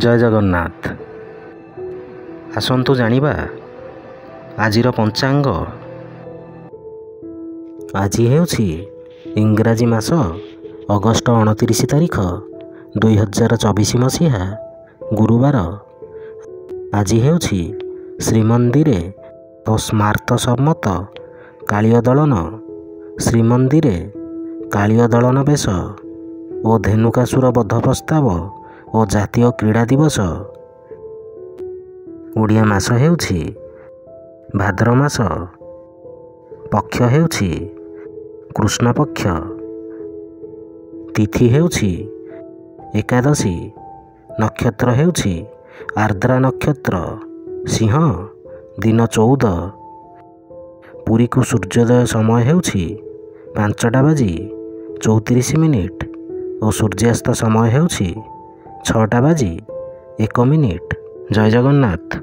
ଜୟ ଜଗନ୍ନାଥ। ଆସନ୍ତୁ ଜାଣିବା ଆଜିର ପଞ୍ଚାଙ୍ଗ। ଆଜି ହେଉଛି ଇଂରାଜୀ ମାସ ଅଗଷ୍ଟ 29 ତାରିଖ 2024 ମସିହା ଗୁରୁବାର। ଆଜି ହେଉଛି ଶ୍ରୀମନ୍ଦିରେ ଓ ସ୍ମାର୍ତ ସମ୍ମତ କାଳୀୟ ଦଳନ। ଶ୍ରୀମନ୍ଦିରେ କାଳୀୟ ଦଳନ ବେଶ ଓ ଧେନୁକାସୁର ବଧ ପ୍ରସ୍ତାବ ଓ ଜାତୀୟ କ୍ରୀଡ଼ା ଦିବସ। ଓଡ଼ିଆ ମାସ ହେଉଛି ଭାଦ୍ର ମାସ। ପକ୍ଷ ହେଉଛି କୃଷ୍ଣପକ୍ଷ। ତିଥି ହେଉଛି ଏକାଦଶୀ। ନକ୍ଷତ୍ର ହେଉଛି ଆର୍ଦ୍ରା ନକ୍ଷତ୍ର। ସିଂହ। ଦିନ 14। ପୁରୀକୁ ସୂର୍ଯ୍ୟୋଦୟ ସମୟ ହେଉଛି 5:34 ଓ ସୂର୍ଯ୍ୟାସ୍ତ ସମୟ ହେଉଛି 6:01। ଜୟ ଜଗନ୍ନାଥ।